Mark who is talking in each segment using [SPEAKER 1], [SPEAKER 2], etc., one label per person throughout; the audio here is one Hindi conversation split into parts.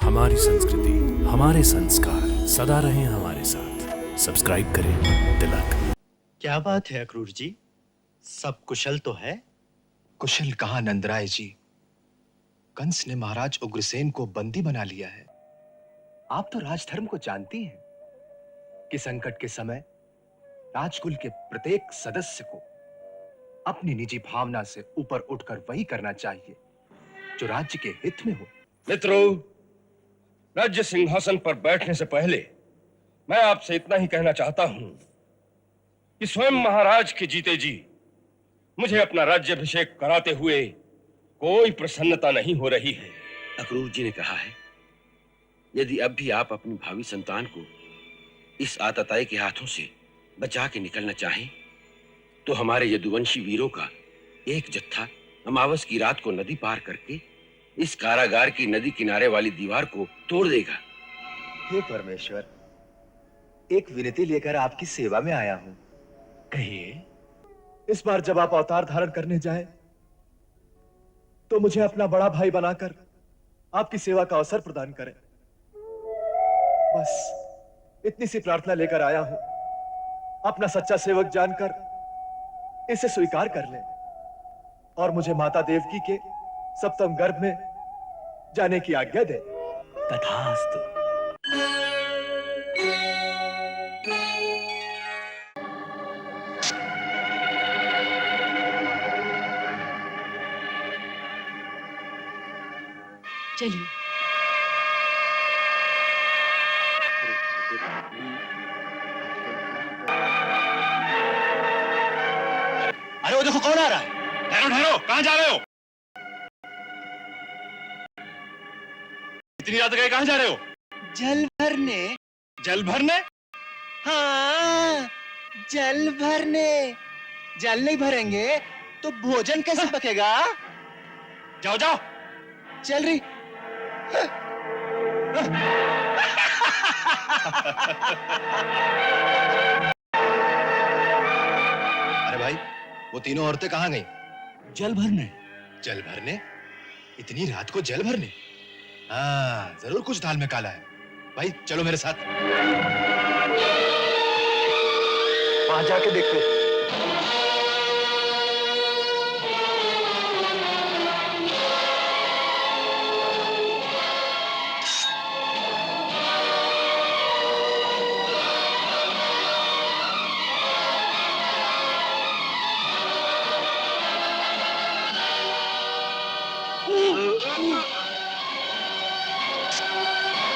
[SPEAKER 1] हमारी संस्कृति, हमारे संस्कार सदा रहें हमारे साथ। सब्सक्राइब करें तिलक।
[SPEAKER 2] क्या बात है अक्रूर जी, सब कुशल तो है?
[SPEAKER 3] कुशल कहां नंदराय जी। कंस ने महाराज उग्रसेन को बंदी बना लिया है। आप तो राजधर्म को जानती हैं कि संकट के समय राजकुल के प्रत्येक सदस्य को अपनी निजी भावना से ऊपर उठकर वही करना चाहिए जो राज्य के हित में हो।
[SPEAKER 4] मित्रों, राज्य सिंहासन पर बैठने से पहले मैं आपसे इतना ही कहना चाहता हूं कि स्वयं महाराज के जीते जी मुझे अपना राज्याभिषेक कराते हुए कोई प्रसन्नता नहीं हो रही है।
[SPEAKER 5] अक्रूर जी ने कहा है, यदि अब भी आप अपनी भावी संतान को इस आतताई के हाथों से बचा के निकलना चाहें, तो हमारे यदुवंशी वीरों का एक जत्था अमावस की रात को नदी पार करके इस कारागार की नदी किनारे वाली दीवार को तोड़ देगा।
[SPEAKER 3] हे परमेश्वर, एक विनती लेकर आपकी सेवा में आया हूं।
[SPEAKER 2] कहिए।
[SPEAKER 3] इस बार जब आप अवतार धारण करने जाएं, तो मुझे अपना बड़ा भाई बनाकर आपकी सेवा का अवसर प्रदान करें। बस इतनी सी प्रार्थना लेकर आया हूं। अपना सच्चा सेवक जानकर इसे स्वीकार कर लें और मुझे माता देवकी के सप्तम गर्भ में जाने की आज्ञा दें।
[SPEAKER 2] तथास्तु।
[SPEAKER 6] चलिए।
[SPEAKER 2] अरे वो देखो कौन आ रहा है।
[SPEAKER 4] ठहरो ठहरो, कहां जा रहे हो? इतनी रात गए कहां जा रहे हो?
[SPEAKER 2] जल भरने।
[SPEAKER 4] जल भरने?
[SPEAKER 2] हाँ, जल भरने। जल नहीं भरेंगे तो भोजन कैसे पकेगा?
[SPEAKER 4] जाओ जाओ।
[SPEAKER 2] चल रही।
[SPEAKER 3] अरे भाई, वो तीनों औरतें कहां गईं?
[SPEAKER 2] जल भरने।
[SPEAKER 3] जल भरने? इतनी रात को जल भरने? हाँ, जरूर कुछ दाल में काला है। भाई चलो मेरे साथ। वहां जाके देखते।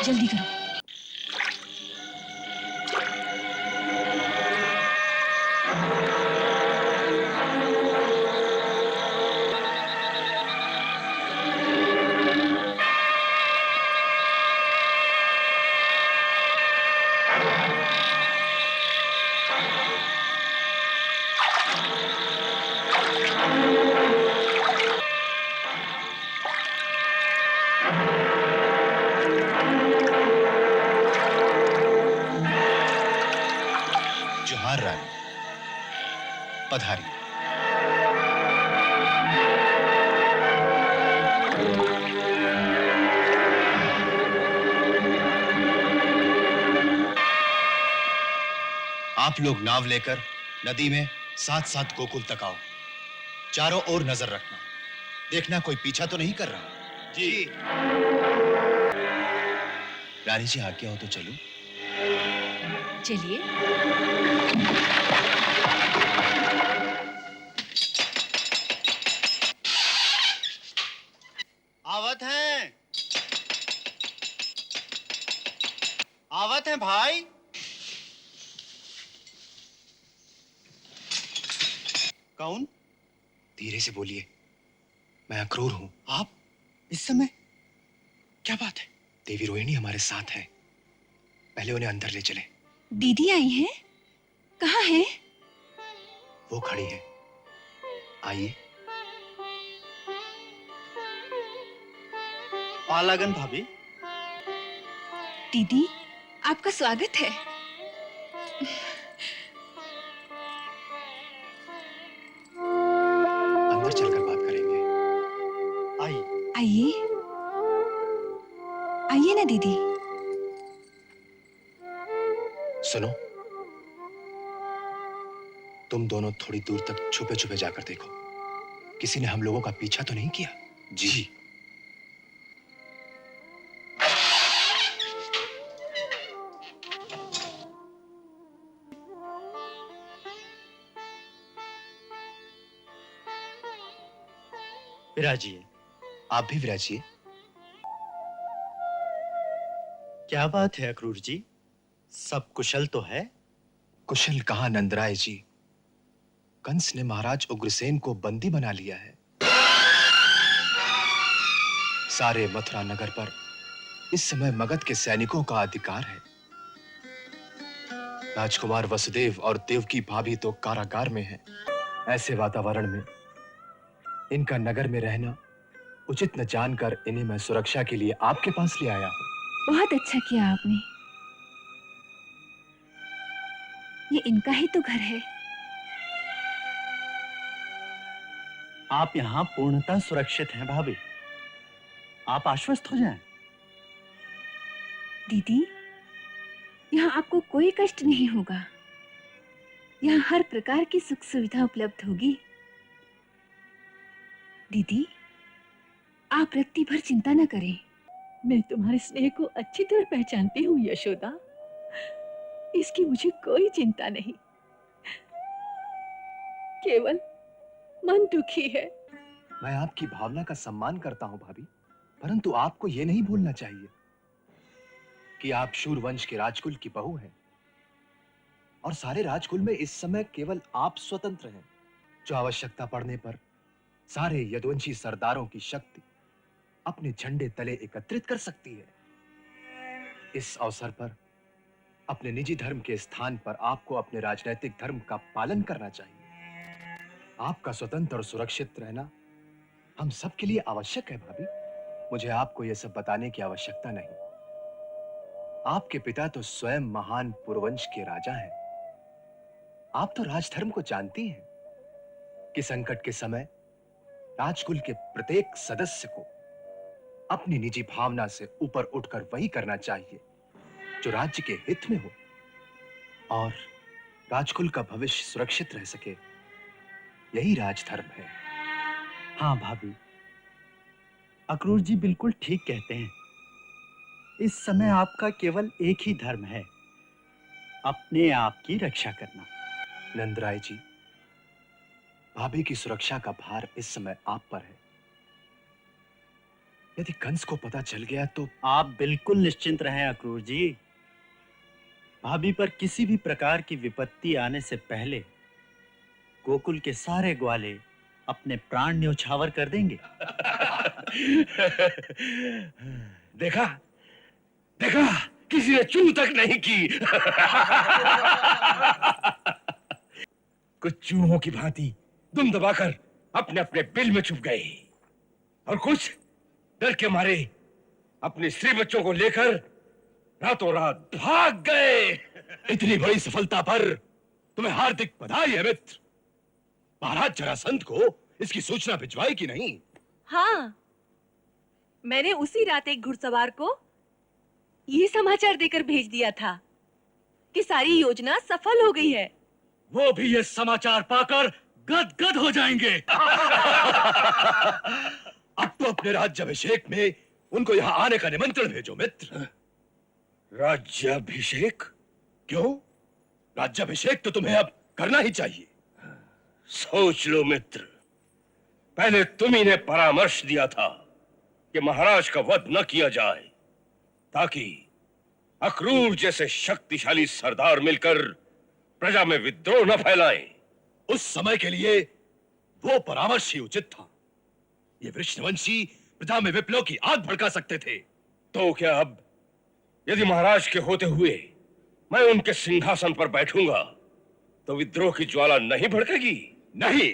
[SPEAKER 6] जल्दी करो।
[SPEAKER 3] जोहार रानी, पधारिए। आप लोग नाव लेकर नदी में साथ साथ गोकुल तक आओ। चारों ओर नजर रखना, देखना कोई पीछा तो नहीं कर रहा।
[SPEAKER 4] जी।
[SPEAKER 3] रानी जी आज्ञा हो तो चलूं?
[SPEAKER 6] चलिए।
[SPEAKER 2] आवत हैं। आवत हैं भाई। कौन?
[SPEAKER 3] धीरे से बोलिए, मैं अक्रूर हूं।
[SPEAKER 2] आप इस समय? क्या बात है?
[SPEAKER 3] देवी रोहिणी हमारे साथ है। पहले उन्हें अंदर ले चले।
[SPEAKER 6] दीदी आई हैं? कहाँ हैं?
[SPEAKER 3] वो खड़ी है, आइए।
[SPEAKER 2] पालागन भाभी।
[SPEAKER 6] दीदी, आपका स्वागत है।
[SPEAKER 3] अंदर चलकर बात करेंगे।
[SPEAKER 2] आइए।
[SPEAKER 6] आइए, आइए ना दीदी।
[SPEAKER 3] सुनो, तुम दोनों थोड़ी दूर तक छुपे छुपे जाकर देखो, किसी ने हम लोगों का पीछा तो नहीं किया?
[SPEAKER 2] जी। विराजिए।
[SPEAKER 3] आप भी विराजिए।
[SPEAKER 2] क्या बात है अक्रूर जी, सब कुशल तो है?
[SPEAKER 3] कुशल कहाँ नंदराय जी, कंस ने महाराज उग्रसेन को बंदी बना लिया है। सारे मथुरा नगर पर इस समय मगध के सैनिकों का अधिकार है। राजकुमार वसुदेव और देवकी भाभी तो कारागार में हैं। ऐसे वातावरण में इनका नगर में रहना उचित न जानकर इन्हें मैं सुरक्षा के लिए आपके पास ले आया हूं।
[SPEAKER 6] बहुत अच्छा किया आपने। ये इनका ही तो घर है।
[SPEAKER 2] आप यहाँ पूर्णतः सुरक्षित हैं भाभी, आप आश्वस्त हो जाएं।
[SPEAKER 6] दीदी, यहाँ आपको कोई कष्ट नहीं होगा। यहाँ हर प्रकार की सुख सुविधा उपलब्ध होगी। दीदी, आप रत्ती भर चिंता न करें।
[SPEAKER 7] मैं तुम्हारे स्नेह को अच्छी तरह पहचानती हूँ यशोदा, इसकी मुझे कोई चिंता नहीं। केवल मन दुखी है।
[SPEAKER 3] मैं आपकी भावना का सम्मान करता हूं भाभी, परंतु आपको यह नहीं भूलना चाहिए कि आप शूर वंश के राजकुल की बहू हैं और सारे राजकुल में इस समय केवल आप स्वतंत्र हैं, जो आवश्यकता पड़ने पर सारे यदुवंशी सरदारों की शक्ति अपने झंडे तले एकत्रित कर सकती है। इस अवसर पर अपने निजी धर्म के स्थान पर आपको अपने राजनैतिक धर्म का पालन करना चाहिए। आपका स्वतंत्र और सुरक्षित रहना हम सब के लिए आवश्यक है भाभी। मुझे आपको यह सब बताने की आवश्यकता नहीं। आपके पिता तो स्वयं महान पुरवंश के राजा हैं। आप तो राजधर्म को जानती हैं कि संकट के समय राजकुल के प्रत्येक सदस्य को अपनी निजी भावना से ऊपर उठकर वही करना चाहिए जो राज्य के हित में हो और राजकुल का भविष्य सुरक्षित रह सके। यही राजधर्म है।
[SPEAKER 2] हाँ भाभी, अक्रूर जी बिल्कुल ठीक कहते हैं। इस समय आपका केवल एक ही धर्म है, अपने आप की रक्षा करना।
[SPEAKER 3] नंदराय जी, भाभी की सुरक्षा का भार इस समय आप पर है। यदि कंस को पता चल गया तो
[SPEAKER 2] आप बिल्कुल निश्चिंत रहें अक्रूर जी। भाभी पर किसी भी प्रकार की विपत्ति आने से पहले गोकुल के सारे ग्वाले अपने प्राण न्योछावर कर देंगे।
[SPEAKER 4] देखा देखा, किसी ने चू तक नहीं की। कुछ चूहों की भांति दुम दबाकर अपने अपने बिल में छुप गए और कुछ डर के मारे अपने स्त्री बच्चों को लेकर रातों रात भाग गए।
[SPEAKER 3] इतनी बड़ी सफलता पर तुम्हें हार्दिक बधाई है मित्र। महाराज जरासंध को इसकी सूचना भिजवाई कि नहीं?
[SPEAKER 7] हाँ, मैंने उसी रात एक घुड़सवार को ये समाचार देकर भेज दिया था कि सारी योजना सफल हो गई है।
[SPEAKER 2] वो भी ये समाचार पाकर गदगद हो जाएंगे।
[SPEAKER 3] अब तो अपने राज्याभिषेक में उनको यहाँ आने का निमंत्रण भेजो मित्र।
[SPEAKER 4] राज्याभिषेक?
[SPEAKER 3] क्यों? राज्याभिषेक तो तुम्हें अब करना ही चाहिए।
[SPEAKER 4] सोच लो मित्र, पहले तुम ही ने परामर्श दिया था कि महाराज का वध न किया जाए ताकि अक्रूर जैसे शक्तिशाली सरदार मिलकर प्रजा में विद्रोह न फैलाएं।
[SPEAKER 3] उस समय के लिए वो परामर्श ही उचित था। ये वृषणवंशी प्रजा में विप्लव की आग भड़का सकते थे।
[SPEAKER 4] तो क्या अब यदि महाराज के होते हुए मैं उनके सिंहासन पर बैठूंगा तो विद्रोह की ज्वाला नहीं भड़केगी?
[SPEAKER 3] नहीं,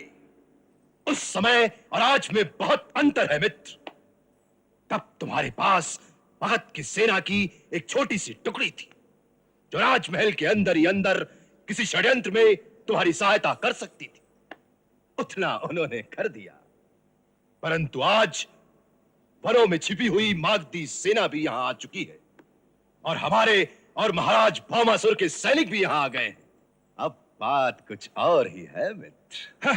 [SPEAKER 3] उस समय और आज में बहुत अंतर है मित्र। तब तुम्हारे पास मगध की सेना की एक छोटी सी टुकड़ी थी जो राजमहल के अंदर ही अंदर किसी षड्यंत्र में तुम्हारी सहायता कर सकती थी। उतना उन्होंने कर दिया, परंतु आज वनों में छिपी हुई मागधी सेना भी यहां आ चुकी है और हमारे और महाराज भौमासुर के सैनिक भी यहां आ गए हैं। अब बात कुछ और ही है मित्र।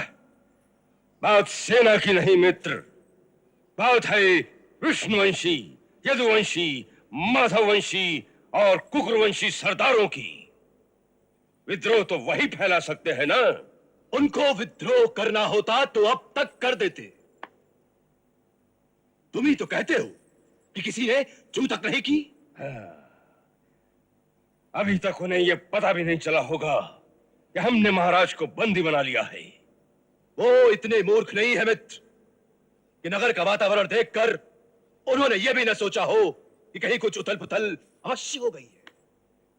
[SPEAKER 4] बात सेना की नहीं मित्र, बात है विष्णुवंशी, यदुवंशी, माधववंशी और कुकुरवंशी सरदारों की। विद्रोह तो वही फैला सकते हैं ना।
[SPEAKER 3] उनको विद्रोह करना होता तो अब तक कर देते। तुम ही तो कहते हो कि किसी ने चू तक नहीं की।
[SPEAKER 4] अभी तक उन्हें यह पता भी नहीं चला होगा कि हमने महाराज को बंदी बना लिया है।
[SPEAKER 3] वो इतने मूर्ख नहीं है मित्र कि नगर का वातावरण देखकर उन्होंने यह भी न सोचा हो कि कहीं कुछ उथल पुथल अवश्य हो गई है।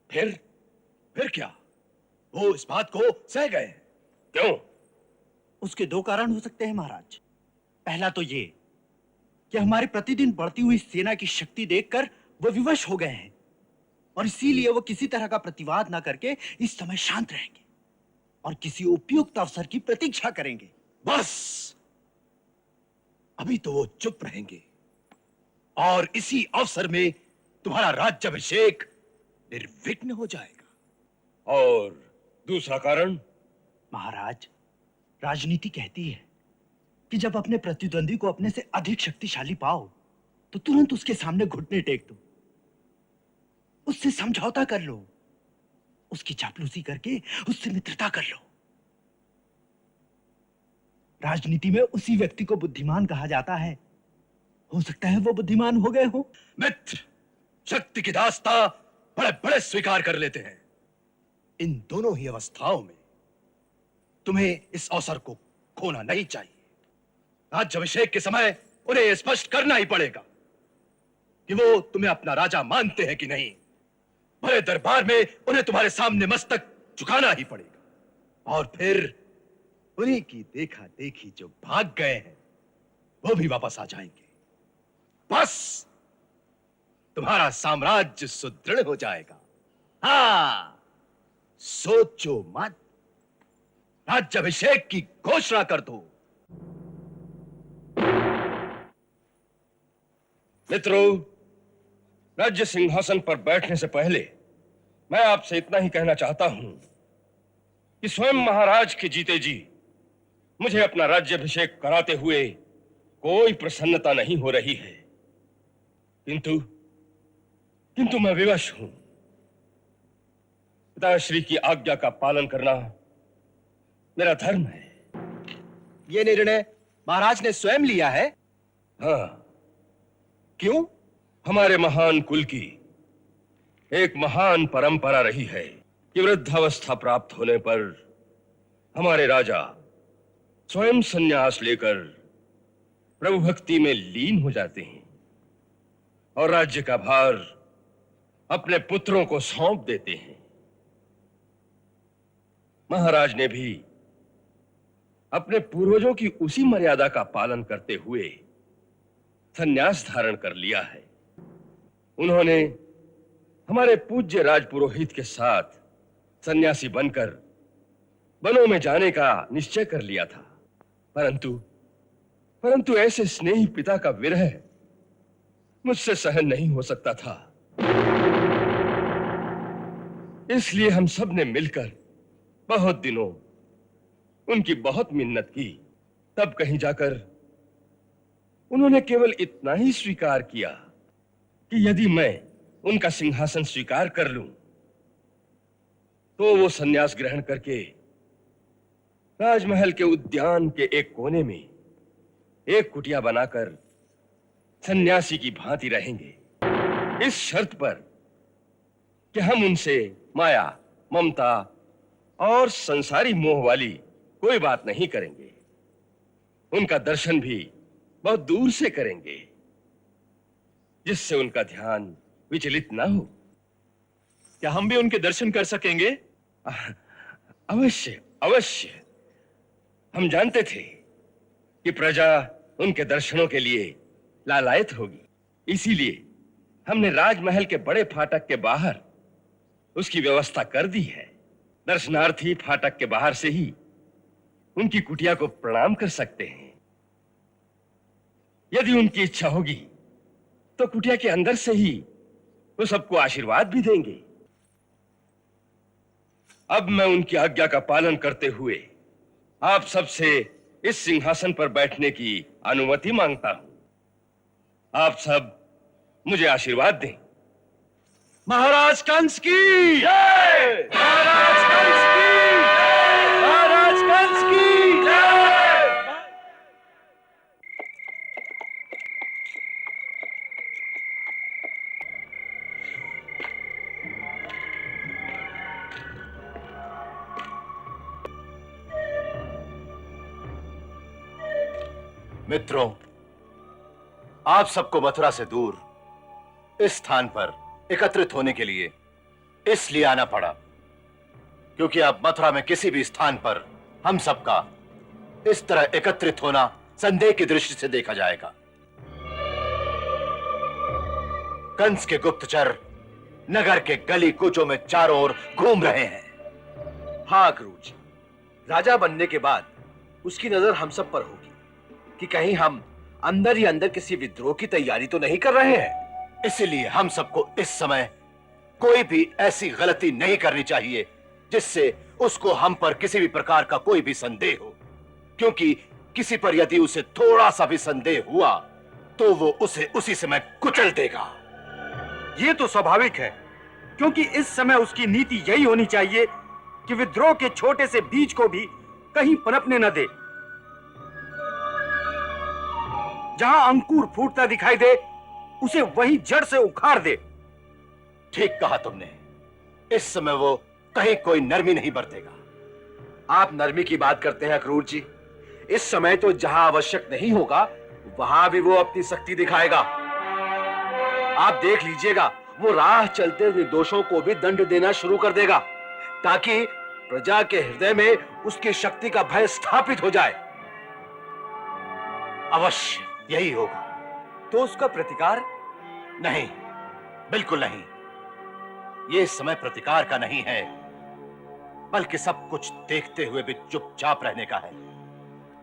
[SPEAKER 3] फिर क्या वो इस बात को सह गए?
[SPEAKER 4] क्यों?
[SPEAKER 2] उसके दो कारण हो सकते हैं महाराज। पहला तो ये कि हमारे प्रतिदिन बढ़ती हुई सेना की शक्ति देखकर वो विवश हो गए हैं और इसीलिए वो किसी तरह का प्रतिवाद ना करके इस समय शांत रहेंगे और किसी उपयुक्त अवसर की प्रतीक्षा करेंगे।
[SPEAKER 3] बस अभी तो वो चुप रहेंगे और इसी अवसर में तुम्हारा राज्याभिषेक निर्विघ्न हो जाएगा।
[SPEAKER 4] और दूसरा कारण?
[SPEAKER 2] महाराज, राजनीति कहती है कि जब अपने प्रतिद्वंदी को अपने से अधिक शक्तिशाली पाओ तो तुरंत उसके सामने घुटने टेक दो, उससे समझौता कर लो, उसकी चापलूसी करके उससे मित्रता कर लो। राजनीति में उसी व्यक्ति को बुद्धिमान कहा जाता है। हो सकता है वो बुद्धिमान हो गए हो।
[SPEAKER 3] मित्र, शक्ति की दास्ता बड़े बड़े स्वीकार कर लेते हैं। इन दोनों ही अवस्थाओं में तुम्हें इस अवसर को खोना नहीं चाहिए। राज्याभिषेक के समय उन्हें यह स्पष्ट करना ही पड़ेगा कि वो तुम्हें अपना राजा मानते हैं कि नहीं। बड़े दरबार में उन्हें तुम्हारे सामने मस्तक झुकाना ही पड़ेगा और फिर उन्हीं की देखा देखी जो भाग गए हैं वो भी वापस आ जाएंगे। बस तुम्हारा साम्राज्य सुदृढ़ हो जाएगा। हाँ, सोचो मत, राज्याभिषेक की घोषणा कर दो।
[SPEAKER 4] मित्रों, राज्य सिंहासन पर बैठने से पहले मैं आपसे इतना ही कहना चाहता हूं कि स्वयं महाराज के जीते जी मुझे अपना राज्याभिषेक कराते हुए कोई प्रसन्नता नहीं हो रही है, किंतु मैं विवश हूं। पिताश्री की आज्ञा का पालन करना मेरा धर्म है।
[SPEAKER 3] ये निर्णय महाराज ने स्वयं लिया है?
[SPEAKER 4] हाँ।
[SPEAKER 3] क्यों?
[SPEAKER 4] हमारे महान कुल की एक महान परंपरा रही है कि वृद्धावस्था प्राप्त होने पर हमारे राजा स्वयं संन्यास लेकर प्रभु भक्ति में लीन हो जाते हैं और राज्य का भार अपने पुत्रों को सौंप देते हैं। महाराज ने भी अपने पूर्वजों की उसी मर्यादा का पालन करते हुए संन्यास धारण कर लिया है। उन्होंने हमारे पूज्य राजपुरोहित के साथ सन्यासी बनकर वनों में जाने का निश्चय कर लिया था, परंतु ऐसे स्नेही पिता का विरह मुझसे सहन नहीं हो सकता था। इसलिए हम सब ने मिलकर बहुत दिनों उनकी बहुत मिन्नत की। तब कहीं जाकर उन्होंने केवल इतना ही स्वीकार किया कि यदि मैं उनका सिंहासन स्वीकार कर लूं तो वो सन्यास ग्रहण करके राजमहल के उद्यान के एक कोने में एक कुटिया बनाकर सन्यासी की भांति रहेंगे, इस शर्त पर कि हम उनसे माया, ममता और संसारी मोह वाली कोई बात नहीं करेंगे। उनका दर्शन भी बहुत दूर से करेंगे, जिससे उनका ध्यान विचलित ना हो।
[SPEAKER 3] क्या हम भी उनके दर्शन कर सकेंगे?
[SPEAKER 4] अवश्य अवश्य। हम जानते थे कि प्रजा उनके दर्शनों के लिए लालायत होगी, इसीलिए हमने राजमहल के बड़े फाटक के बाहर उसकी व्यवस्था कर दी है। दर्शनार्थी फाटक के बाहर से ही उनकी कुटिया को प्रणाम कर सकते हैं। यदि उनकी इच्छा होगी तो कुटिया के अंदर से ही वो सबको आशीर्वाद भी देंगे। अब मैं उनकी आज्ञा का पालन करते हुए आप सबसे इस सिंहासन पर बैठने की अनुमति मांगता हूं। आप सब मुझे आशीर्वाद दें।
[SPEAKER 2] महाराज कंस की जय! महाराज कंस की जय! महाराज कंस की जय!
[SPEAKER 3] मित्रों, आप सबको मथुरा से दूर इस स्थान पर एकत्रित होने के लिए इसलिए आना पड़ा क्योंकि अब मथुरा में किसी भी स्थान पर हम सबका इस तरह एकत्रित होना संदेह की दृष्टि से देखा जाएगा। कंस के गुप्तचर नगर के गली कूचों में चारों ओर घूम रहे हैं।
[SPEAKER 8] हाँ क्रूज, राजा बनने के बाद उसकी नजर हम सब पर होगी कि कहीं हम अंदर ही अंदर किसी विद्रोह की तैयारी तो नहीं कर रहे हैं।
[SPEAKER 3] इसलिए हम सबको इस समय कोई भी ऐसी गलती नहीं करनी चाहिए जिससे उसको हम पर किसी भी प्रकार का कोई भी संदेह हो, क्योंकि किसी पर यदि उसे थोड़ा सा भी संदेह हुआ तो वो उसे उसी समय कुचल देगा।
[SPEAKER 8] ये तो स्वाभाविक है, क्योंकि इस समय उसकी नीति यही होनी चाहिए कि विद्रोह के छोटे से बीज को भी कहीं पनपने न दे। जहां अंकुर फूटता दिखाई दे उसे वहीं जड़ से उखाड़ दे।
[SPEAKER 3] ठीक कहा तुमने। इस समय वो कहीं कोई नरमी नहीं बरतेगा।
[SPEAKER 8] आप नरमी की बात करते हैं क्रूर जी। इस समय तो जहां आवश्यक नहीं होगा वहां भी वो अपनी शक्ति दिखाएगा। आप देख लीजिएगा, वो राह चलते हुए दोषों को भी दंड देना शुरू कर देगा ताकि प्रजा के हृदय में उसकी शक्ति का भय स्थापित हो जाए।
[SPEAKER 3] अवश्य यही होगा।
[SPEAKER 8] तो उसका प्रतिकार?
[SPEAKER 3] नहीं, बिल्कुल नहीं। यह समय प्रतिकार का नहीं है, बल्कि सब कुछ देखते हुए भी चुपचाप रहने का है।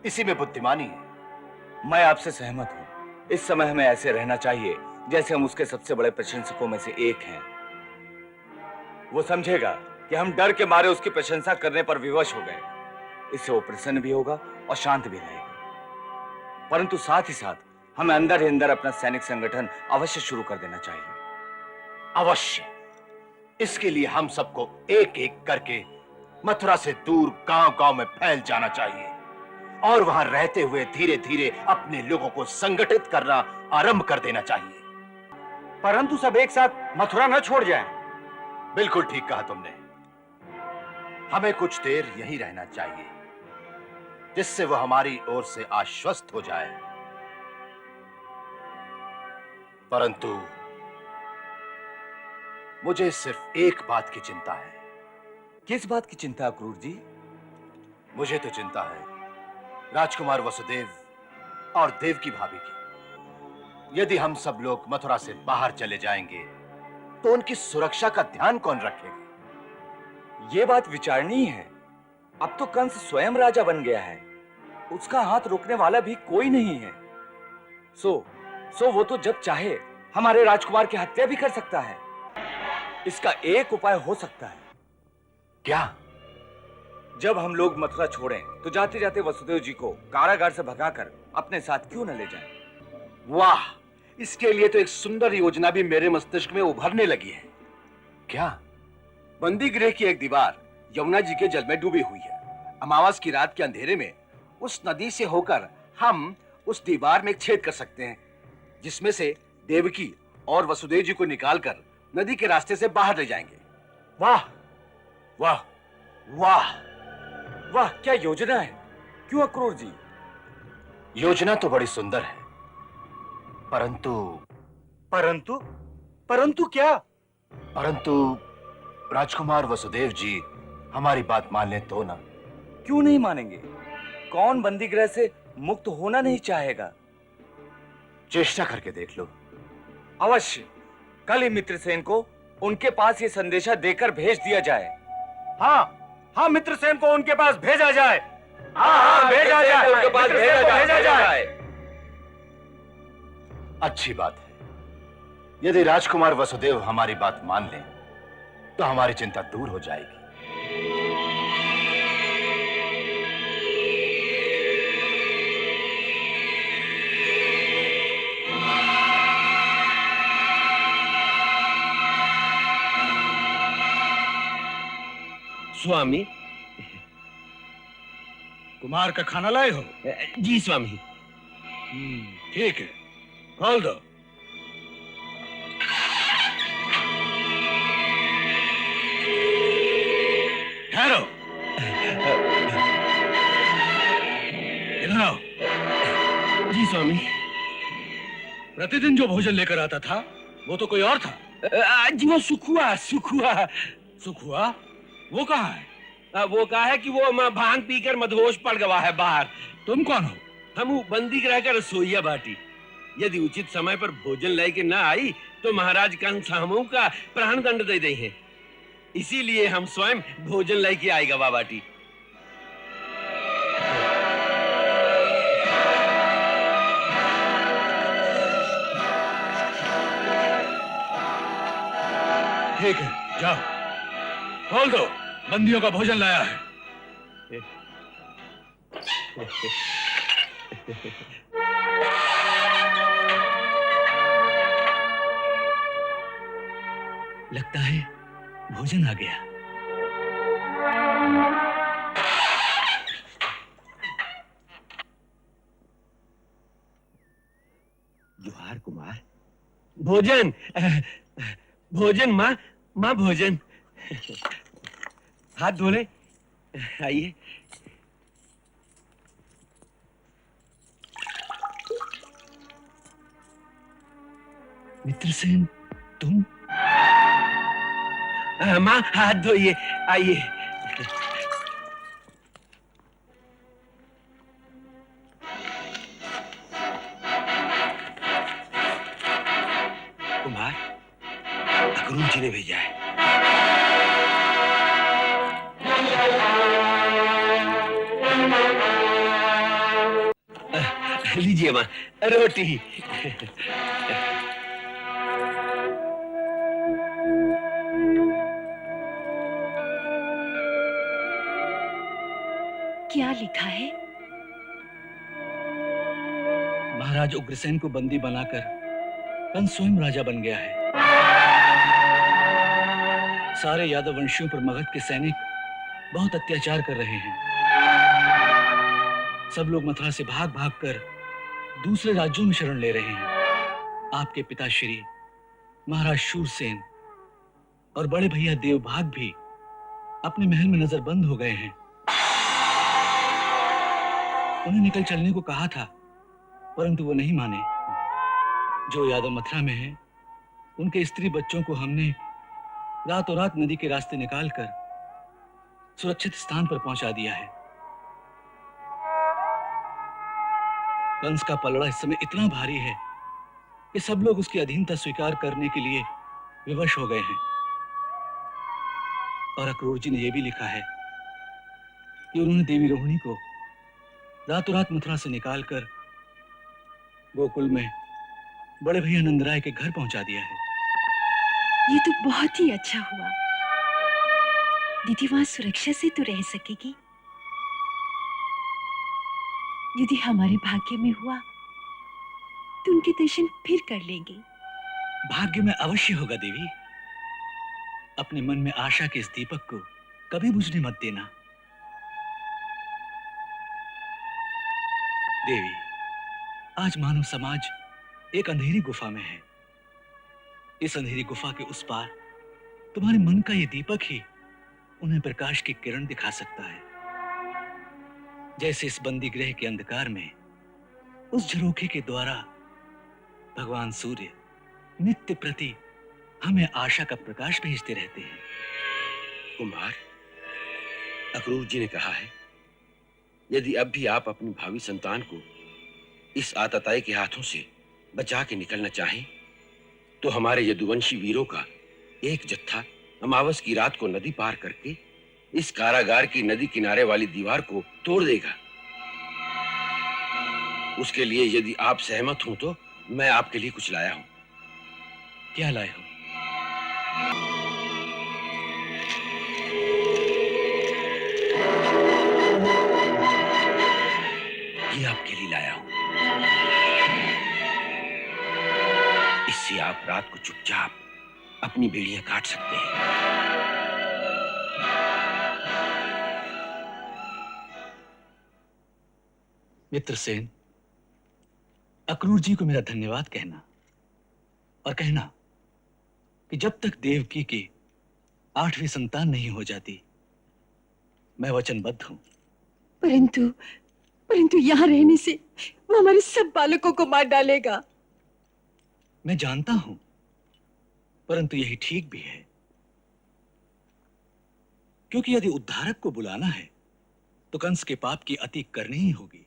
[SPEAKER 3] इसी में बुद्धिमानी है।
[SPEAKER 8] मैं आपसे सहमत हूं। इस समय हमें ऐसे रहना चाहिए जैसे हम उसके सबसे बड़े प्रशंसकों में से एक हैं। वो समझेगा कि हम डर के मारे उसकी प्रशंसा करने पर विवश हो गए। इससे वो प्रसन्न भी होगा और शांत भी रहेगा। परंतु साथ ही साथ हमें अंदर ही अंदर अपना सैनिक संगठन अवश्य शुरू कर देना चाहिए।
[SPEAKER 3] अवश्य। इसके लिए हम सबको एक एक करके मथुरा से दूर गांव-गांव में फैल जाना चाहिए और वहां रहते हुए धीरे धीरे अपने लोगों को संगठित करना आरंभ कर देना चाहिए।
[SPEAKER 8] परंतु सब एक साथ मथुरा न छोड़ जाएं।
[SPEAKER 3] बिल्कुल ठीक कहा तुमने। हमें कुछ देर यहीं रहना चाहिए जिससे वह हमारी ओर से आश्वस्त हो जाए। परंतु मुझे सिर्फ एक बात की चिंता है।
[SPEAKER 8] किस बात की चिंता क्रूर जी?
[SPEAKER 3] मुझे तो चिंता है राजकुमार वसुदेव और देवकी भाभी की। यदि हम सब लोग मथुरा से बाहर चले जाएंगे तो उनकी सुरक्षा का ध्यान कौन रखेगा?
[SPEAKER 8] यह बात विचारणीय है। अब तो कंस स्वयं राजा बन गया है। उसका हाथ रोकने वाला भी कोई नहीं है। सो वो तो जब चाहे हमारे राजकुमार की हत्या भी कर सकता है। इसका एक उपाय हो सकता है।
[SPEAKER 3] क्या?
[SPEAKER 8] जब हम लोग मथुरा छोड़ें तो जाते जाते वसुदेव जी को कारागार से भगाकर अपने साथ क्यों न ले जाएं?
[SPEAKER 3] वाह, इसके लिए तो एक सुंदर योजना भी मेरे मस्तिष्क में उभरने लगी है। क्या?
[SPEAKER 8] बंदी गृह की एक दीवार यमुना जी के जल में डूबी हुई है। अमावस की रात के अंधेरे में उस नदी से होकर हम उस दीवार में एक छेद कर सकते हैं जिसमें से देवकी और वसुदेव जी को निकालकर नदी के रास्ते से बाहर ले जाएंगे।
[SPEAKER 3] वाह वाह वाह
[SPEAKER 8] वाह, क्या योजना है! क्यों अक्रूर जी?
[SPEAKER 3] योजना तो बड़ी सुंदर है, परंतु
[SPEAKER 8] परंतु परंतु क्या?
[SPEAKER 3] परंतु राजकुमार वसुदेव जी हमारी बात मान लें तो ना?
[SPEAKER 8] क्यों नहीं मानेंगे? कौन बंदी गृह से मुक्त होना नहीं चाहेगा?
[SPEAKER 3] चेष्टा करके देख लो।
[SPEAKER 8] अवश्य। कल ही मित्रसेन को उनके पास ये संदेशा देकर भेज दिया जाए। हाँ हाँ, मित्रसेन को उनके पास भेजा जाए। हाँ, भेजा जाए, उनके पास भेजा जाए।
[SPEAKER 3] अच्छी बात है।
[SPEAKER 8] यदि राजकुमार वसुदेव हमारी बात मान लें तो हमारी चिंता दूर हो जाएगी।
[SPEAKER 5] स्वामी।
[SPEAKER 9] कुमार का खाना लाए हो?
[SPEAKER 5] जी स्वामी।
[SPEAKER 9] ठीक है, खोल दो। ठहरो, इधर आओ।
[SPEAKER 5] जी स्वामी।
[SPEAKER 9] प्रतिदिन जो भोजन लेकर आता था वो तो कोई और था।
[SPEAKER 5] जी वो सुखुआ सुखुआ।
[SPEAKER 9] सुखुआ? वो कहाँ है?
[SPEAKER 5] वो कहा है कि वो भांग पीकर मदहोश पड़ गया है बाहर।
[SPEAKER 9] तुम कौन हो?
[SPEAKER 5] हम बंदी रहकर रसोईया बाटी। यदि उचित समय पर भोजन लेके न आई तो महाराज कंस हमू का प्राण दंड दे दे हैं। इसीलिए हम स्वयं भोजन लेके आएगा बाबाटी।
[SPEAKER 9] ठीक है, जाओ, खोल दो। बंदियों का भोजन लाया है। लगता है भोजन आ गया।
[SPEAKER 5] जोहार कुमार। भोजन भोजन माँ, माँ भोजन। हाथ धो ले, आइए।
[SPEAKER 9] मित्रसेन, तुम?
[SPEAKER 5] माँ हाथ धोइए, आइए। कुमार, अक्रूर जी ने भेजा है। लीजिए माँ, रोटी।
[SPEAKER 6] क्या लिखा है?
[SPEAKER 9] महाराज उग्रसेन को बंदी बनाकर कंस स्वयं राजा बन गया है। सारे यादव वंशियों पर मगध के सैनिक बहुत अत्याचार कर रहे हैं। सब लोग मथुरा से भाग भाग कर दूसरे राज्यों में शरण ले रहे हैं। आपके पिताश्री महाराज शूरसेन और बड़े भैया देवभाग भी अपने महल में नजरबंद हो गए हैं। उन्हें निकल चलने को कहा था, परंतु वो नहीं माने। जो यादव मथुरा में हैं, उनके स्त्री बच्चों को हमने रातों रात नदी के रास्ते निकालकर सुरक्षित स्थान पर पहुंचा दिया है। कंस का पलड़ा इस समय इतना भारी है कि सब लोग उसकी अधीनता स्वीकार करने के लिए विवश हो गए हैं। और अक्रूर जी ने यह भी लिखा है कि उन्होंने देवी रोहिणी को रातों रात मथुरा से निकालकर गोकुल में बड़े भैया नंदराय के घर पहुंचा दिया है।
[SPEAKER 6] ये तो बहुत ही अच्छा हुआ। दीदी वहां सुरक्षा से तो रह सकेगी। यदि हमारे भाग्य में हुआ तो उनके दर्शन फिर कर लेंगे।
[SPEAKER 9] भाग्य में अवश्य होगा देवी। अपने मन में आशा के इस दीपक को कभी बुझने मत देना। देवी, आज मानव समाज एक अंधेरी गुफा में है। इस अंधेरी गुफा के उस पार तुम्हारे मन का यह दीपक ही उन्हें प्रकाश की किरण दिखा सकता है। जैसे इस बंदी गृह के अंधकार में उस झरोखे के द्वारा भगवान सूर्य नित्य प्रति हमें आशा का प्रकाश भेजते रहते हैं।
[SPEAKER 5] कुमार, अक्रूर जी ने कहा है, यदि अब भी आप अपनी भावी संतान को इस आतताई के हाथों से बचा के निकलना चाहें, तो हमारे यदुवंशी वीरों का एक जत्था अमावस की रात को नदी पार करके इस कारागार की नदी किनारे वाली दीवार को तोड़ देगा। उसके लिए यदि आप सहमत हो तो मैं आपके लिए कुछ लाया हूं।
[SPEAKER 9] क्या लाए हो?
[SPEAKER 5] ये आपके लिए लाया हूं। इससे आप रात को चुपचाप अपनी बेड़ियां काट सकते हैं।
[SPEAKER 9] मित्र सेन, अक्रूर जी को मेरा धन्यवाद कहना और कहना कि जब तक देवकी की 8वीं संतान नहीं हो जाती, मैं वचनबद्ध हूं।
[SPEAKER 7] परंतु परंतु यहाँ रहने से वो हमारे सब बालकों को मार डालेगा।
[SPEAKER 9] मैं जानता हूं, परंतु यही ठीक भी है, क्योंकि यदि उद्धारक को बुलाना है तो कंस के पाप की अति करनी ही होगी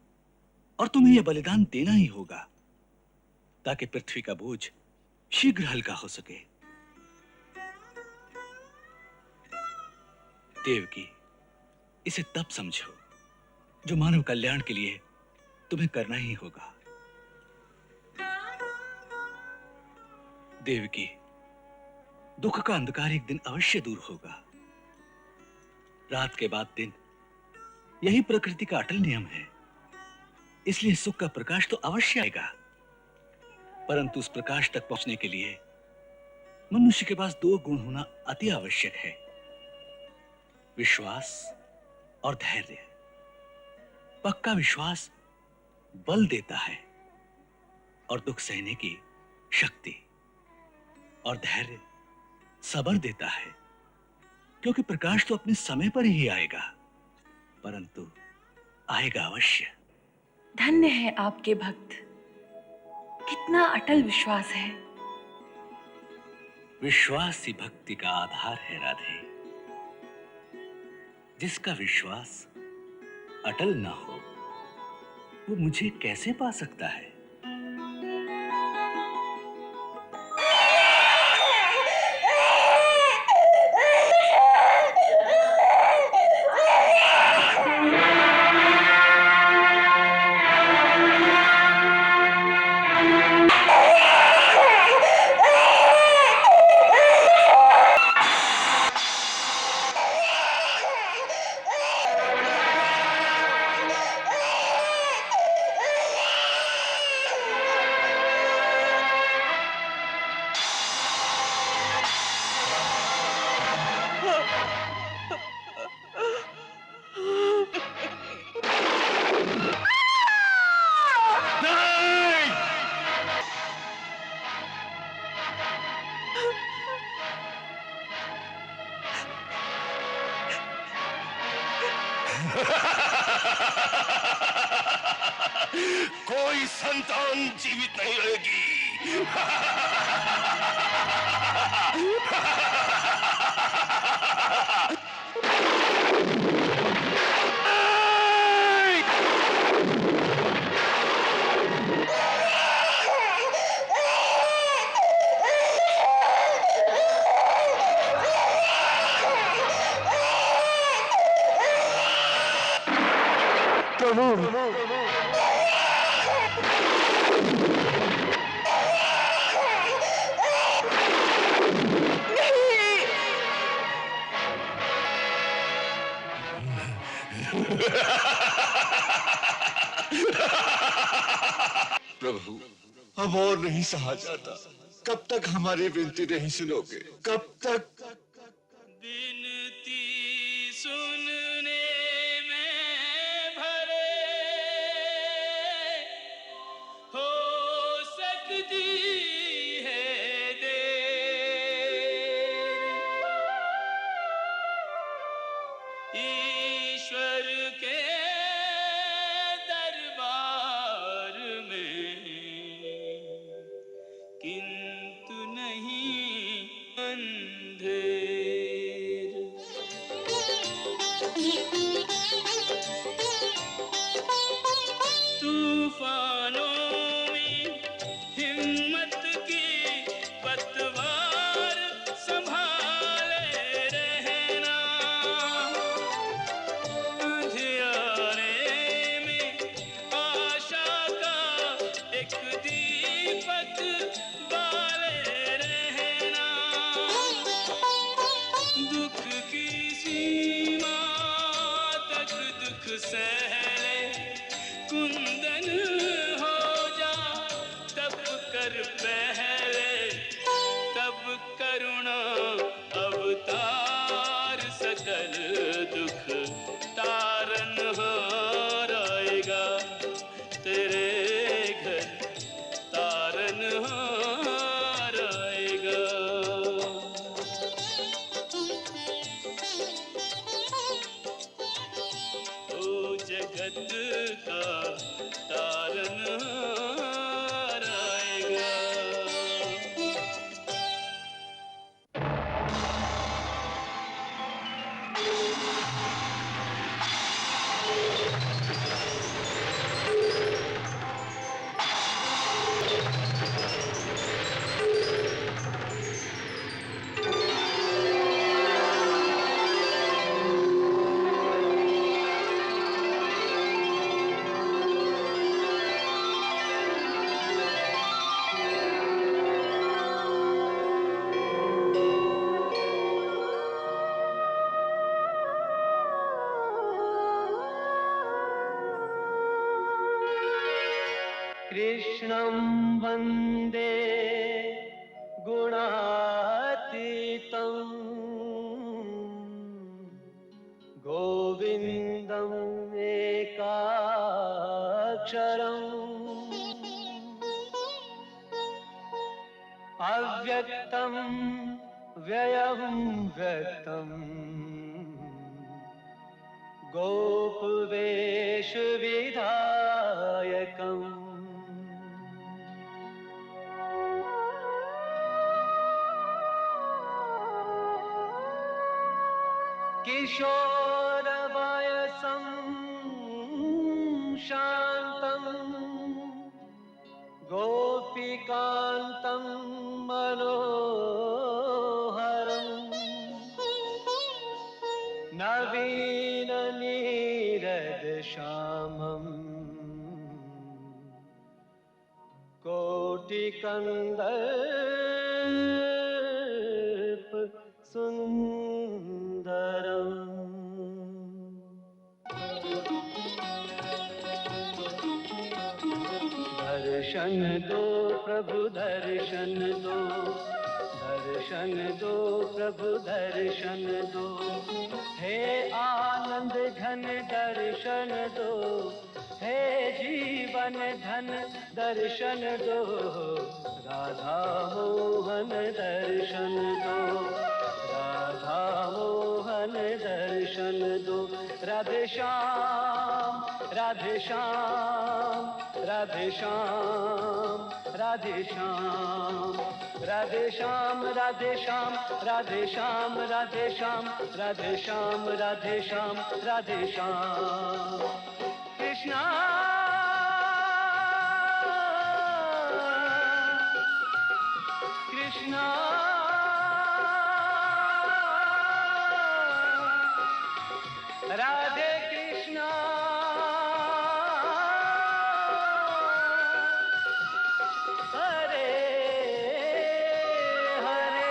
[SPEAKER 9] और तुम्हें यह बलिदान देना ही होगा ताकि पृथ्वी का बोझ शीघ्र हल्का हो सके। देवकी, इसे तब समझो जो मानव कल्याण के लिए तुम्हें करना ही होगा। देवकी, दुख का अंधकार एक दिन अवश्य दूर होगा। रात के बाद दिन, यही प्रकृति का अटल नियम है। इसलिए सुख का प्रकाश तो अवश्य आएगा, परंतु उस प्रकाश तक पहुंचने के लिए मनुष्य के पास 2 गुण होना अति आवश्यक है, विश्वास और धैर्य। पक्का विश्वास बल देता है और दुख सहने की शक्ति, और धैर्य सब्र देता है, क्योंकि प्रकाश तो अपने समय पर ही आएगा, परंतु आएगा अवश्य।
[SPEAKER 7] धन्य है आपके भक्त, कितना अटल विश्वास है।
[SPEAKER 9] विश्वास ही भक्ति का आधार है राधे। जिसका विश्वास अटल ना हो वो मुझे कैसे पा सकता है?
[SPEAKER 4] कोई संतान जीवित नहीं रहेगी।
[SPEAKER 10] प्रभु, अब और नहीं सहा जाता। कब तक हमारी विनती नहीं सुनोगे? कब तक?
[SPEAKER 11] विनती सुनने में भरे हो सकती है देर। ईश्वर के दरबार में किंतु नहीं अंधेर। तूफानों में हिम्मत की पतवार संभाले रहना। अंधियारे में आशा का एक दीपक बाले रहना। सहले कुंदन हो जा तब कर पहले तब करुणा अवतार सकल दुख तारन हार आएगा तेरे घर तारन हार आएगा। ओ जगत का तारन हार आएगा।
[SPEAKER 12] कृष्णं वन्दे गुणातीतं गोविन्दं एकाक्षरम् अव्यक्तं व्ययं व्यक्तं गोपवेशविधायकम् किशोरवयसं शान्तं गोपिकान्तं मनोहरम् नवीननीरदश्यामम् कोटिकन्दर्प सुन्दरम्। दर्शन दो प्रभु दर्शन दो दर्शन दो प्रभु दर्शन दो हे आनंद घन दर्शन दो हे जीवन धन दर्शन दो राधा मोहन दर्शन दो राधा मोहन दर्शन दो राधे श्याम राधे श्याम राधे श्याम राधे श्याम राधे श्याम राधे श्याम राधे श्याम राधे श्याम राधे श्याम राधे श्याम राधे श्याम कृष्णा कृष्णा राधे कृष्णा हरे हरे।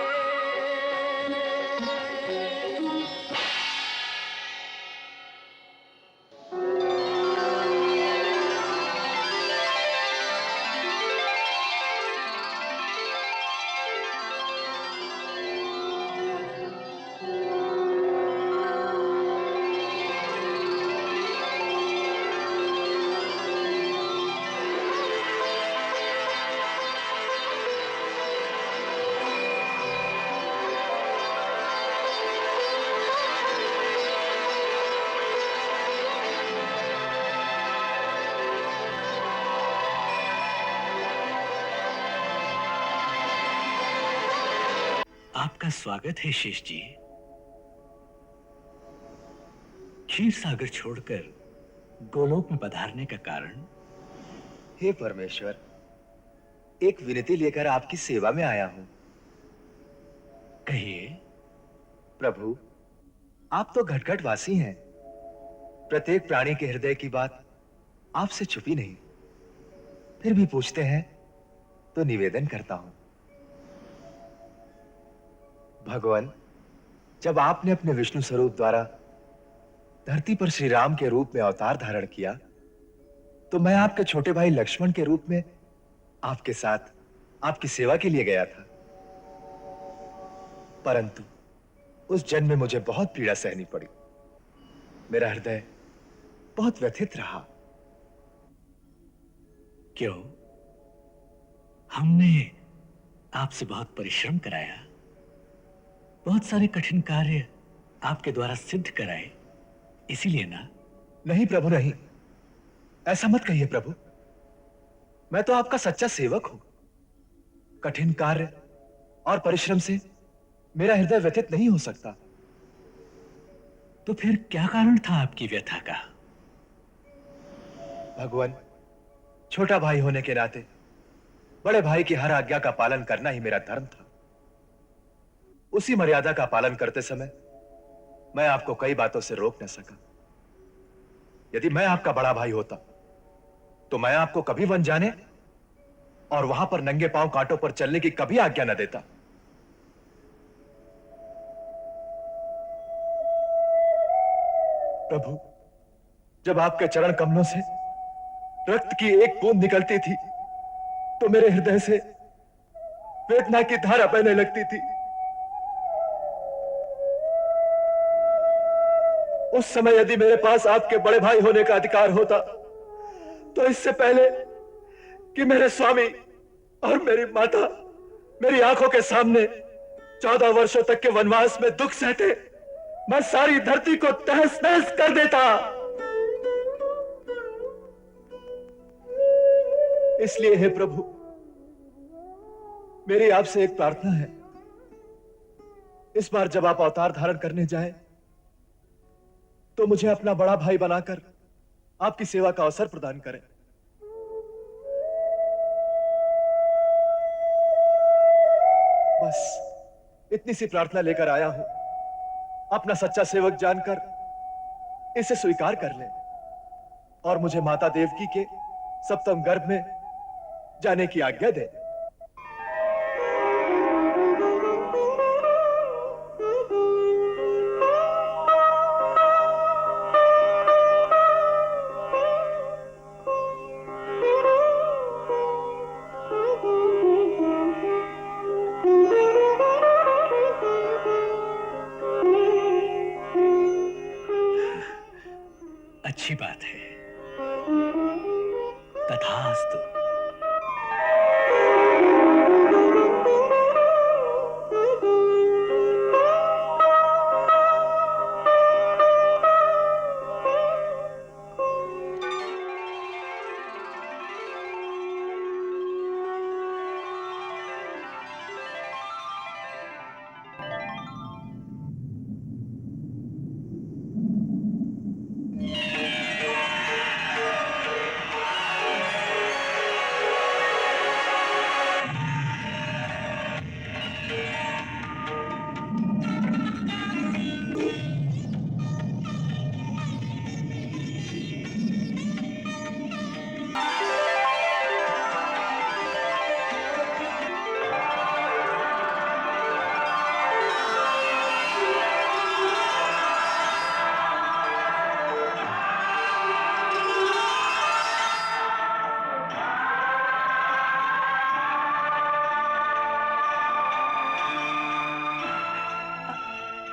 [SPEAKER 9] आपका स्वागत है शेष जी। क्षीर सागर छोड़कर गोलोक में पधारने का कारण?
[SPEAKER 3] हे परमेश्वर, एक विनती लेकर आपकी सेवा में आया हूं।
[SPEAKER 9] कहिए।
[SPEAKER 3] प्रभु, आप तो घटघट वासी हैं। प्रत्येक प्राणी के हृदय की बात आपसे छुपी नहीं, फिर भी पूछते हैं तो निवेदन करता हूं। भगवान, जब आपने अपने विष्णु स्वरूप द्वारा धरती पर श्री राम के रूप में अवतार धारण किया तो मैं आपके छोटे भाई लक्ष्मण के रूप में आपके साथ आपकी सेवा के लिए गया था। परंतु उस जन्म में मुझे बहुत पीड़ा सहनी पड़ी। मेरा हृदय बहुत व्यथित रहा।
[SPEAKER 9] क्यों? हमने आपसे बहुत परिश्रम कराया, बहुत सारे कठिन कार्य आपके द्वारा सिद्ध कराए, इसीलिए ना?
[SPEAKER 3] नहीं प्रभु, नहीं, ऐसा मत कहिए प्रभु। मैं तो आपका सच्चा सेवक हूं। कठिन कार्य और परिश्रम से मेरा हृदय व्यथित नहीं हो सकता।
[SPEAKER 9] तो फिर क्या कारण था आपकी व्यथा का?
[SPEAKER 3] भगवान, छोटा भाई होने के नाते बड़े भाई की हर आज्ञा का पालन करना ही मेरा धर्म था। उसी मर्यादा का पालन करते समय मैं आपको कई बातों से रोक न सका। यदि मैं आपका बड़ा भाई होता तो मैं आपको कभी वन जाने और वहां पर नंगे पांव कांटों पर चलने की कभी आज्ञा न देता। प्रभु, जब आपके चरण कमलों से रक्त की एक बूंद निकलती थी तो मेरे हृदय से वेदना की धारा बहने लगती थी। उस समय यदि मेरे पास आपके बड़े भाई होने का अधिकार होता तो इससे पहले कि मेरे स्वामी और मेरी माता मेरी आंखों के सामने 14 वर्षों तक के वनवास में दुख सहते, मैं सारी धरती को तहस नहस कर देता। इसलिए हे प्रभु, मेरी आपसे एक प्रार्थना है। इस बार जब आप अवतार धारण करने जाएं, तो मुझे अपना बड़ा भाई बनाकर आपकी सेवा का अवसर प्रदान करें। बस इतनी सी प्रार्थना लेकर आया हूं। अपना सच्चा सेवक जानकर इसे स्वीकार कर लें और मुझे माता देवकी के सप्तम गर्भ में जाने की आज्ञा दें।
[SPEAKER 9] अच्छी बात है। तथास्तु।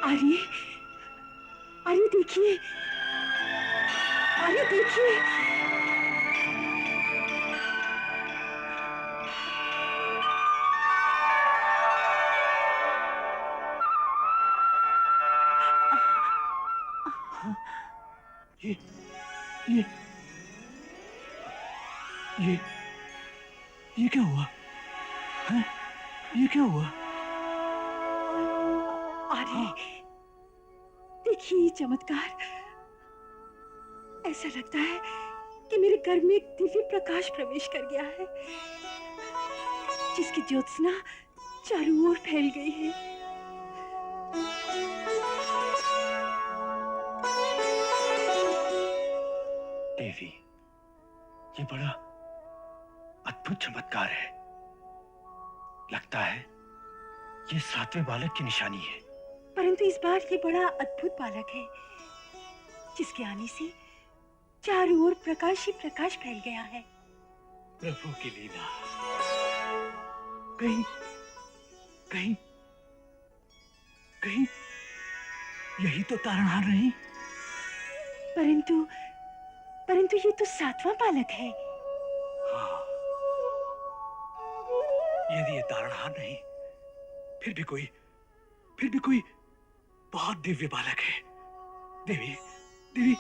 [SPEAKER 6] आर्य, आर्य देखिए, आर्य देखिए।
[SPEAKER 9] ये ये क्या हुआ? हैं? ये क्या हुआ?
[SPEAKER 6] आर्य, देखिए ये चमत्कार। ऐसा लगता है कि मेरे घर में एक दिव्य प्रकाश प्रवेश कर गया है, जिसकी ज्योत्सना चारों ओर फैल गई है।
[SPEAKER 3] देवी, ये बड़ा अद्भुत चमत्कार है। लगता है ये 7वें बालक की निशानी है।
[SPEAKER 6] परंतु इस बार ये बड़ा अद्भुत बालक है, जिसके आने से चारों ओर प्रकाश ही प्रकाश फैल गया है।
[SPEAKER 9] प्रभु की लीला। कहीं कहीं कहीं यही तो तारणहार नहीं?
[SPEAKER 6] परंतु परंतु ये तो 7वां बालक है।
[SPEAKER 9] हाँ, यदि ये तारणहार नहीं, फिर भी कोई बहुत दिव्य बालक है। देवी, देवी,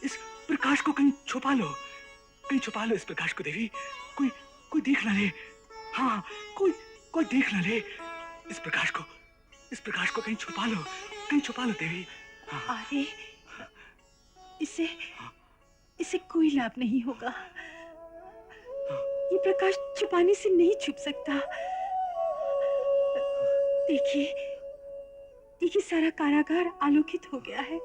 [SPEAKER 9] इस प्रकाश को कहीं छुपा लो इस प्रकाश को देवी। कोई देख ना ले। हाँ, कोई देख ना ले इस प्रकाश को कहीं छुपा लो देवी। हाँ।
[SPEAKER 6] अरे, इसे कोई लाभ नहीं होगा। ये प्रकाश छुपाने से नहीं छुप सकता। देखिए सारा कारागार आलोकित हो गया है।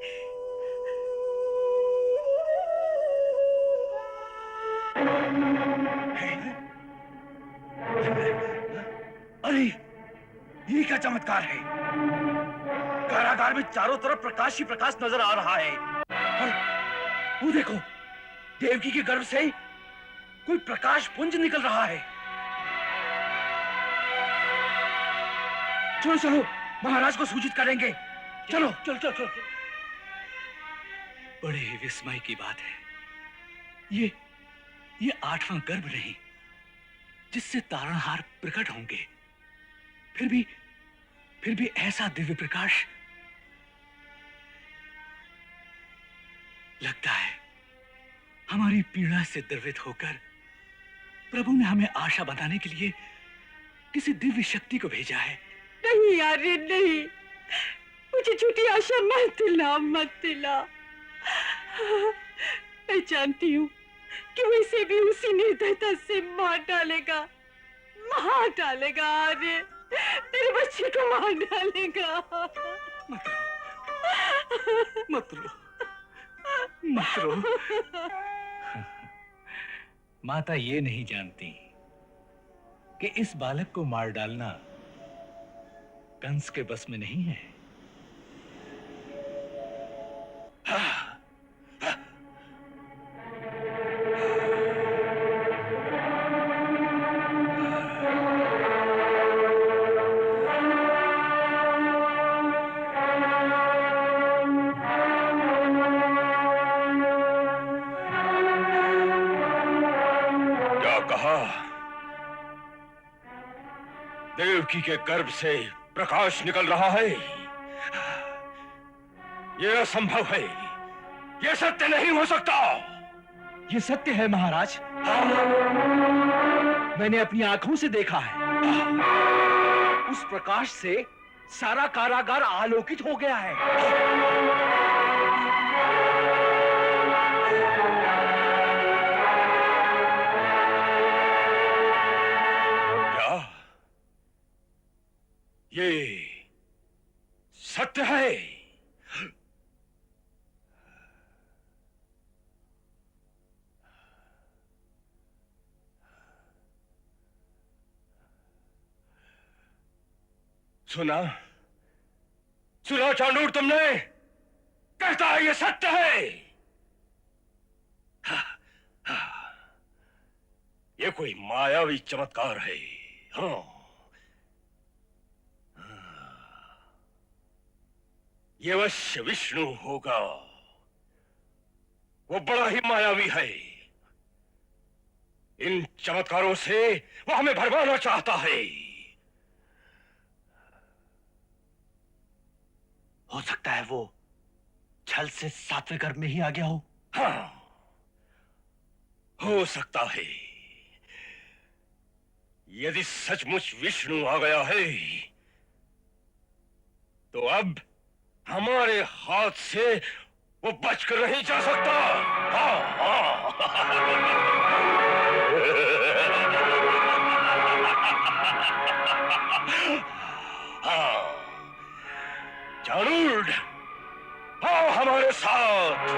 [SPEAKER 9] अरे, ये क्या चमत्कार है? कारागार में चारों तरफ प्रकाश ही प्रकाश नजर आ रहा है। और वो देखो, देवकी के गर्भ से कोई प्रकाश पुंज निकल रहा है। चलो, महाराज को सूचित करेंगे। चलो। बड़े ही विस्मय की बात है। ये 8वां गर्भ नहीं, जिससे तारणहार प्रकट होंगे। फिर भी ऐसा दिव्य प्रकाश। लगता है हमारी पीड़ा से द्रवित होकर प्रभु ने हमें आशा बनाने के लिए किसी दिव्य शक्ति को भेजा है।
[SPEAKER 6] नहीं आर्य, नहीं, मुझे झूठी आशा मत दिला। मैं जानती हूँ कि वो इसे भी उसी निर्दयता से मार डालेगा। आर्य, तेरे बच्चे को मार डालेगा।
[SPEAKER 9] मत रो। माता ये नहीं जानती कि इस बालक को मार डालना कंस के बस में नहीं है।
[SPEAKER 4] देवकी के गर्भ से प्रकाश निकल रहा है। यह असंभव है। यह सत्य नहीं हो सकता।
[SPEAKER 9] ये सत्य है महाराज। मैंने अपनी आंखों से देखा है। उस प्रकाश से सारा कारागार आलोकित हो गया है।
[SPEAKER 4] ये सत्य है। सुना चांडूर, तुमने? कहता है ये सत्य है। ये कोई मायावी चमत्कार है। हाँ, ये अवश्य विष्णु होगा। वो बड़ा ही मायावी है। इन चमत्कारों से वो हमें भरमाना चाहता है।
[SPEAKER 9] हो सकता है वो छल से 7वें गर्भ में ही आ गया हो।
[SPEAKER 4] हाँ, हो सकता है। यदि सचमुच विष्णु आ गया है तो अब हमारे हाथ से वो बचकर नहीं जा सकता। हाँ, हाँ। हाँ, चाणूर, आओ हमारे साथ।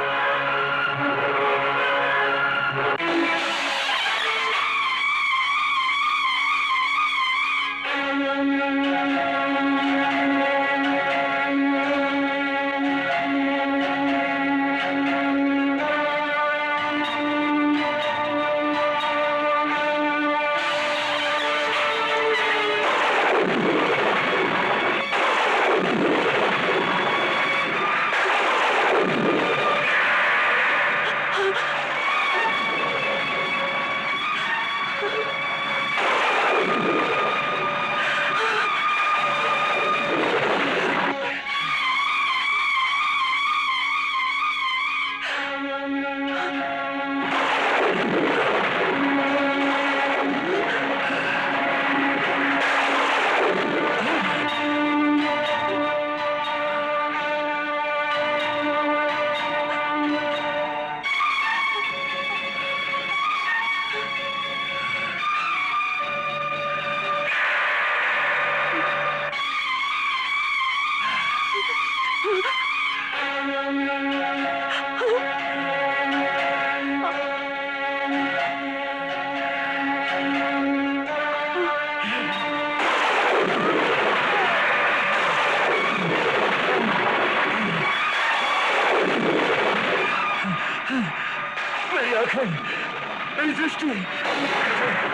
[SPEAKER 4] दृष्टि,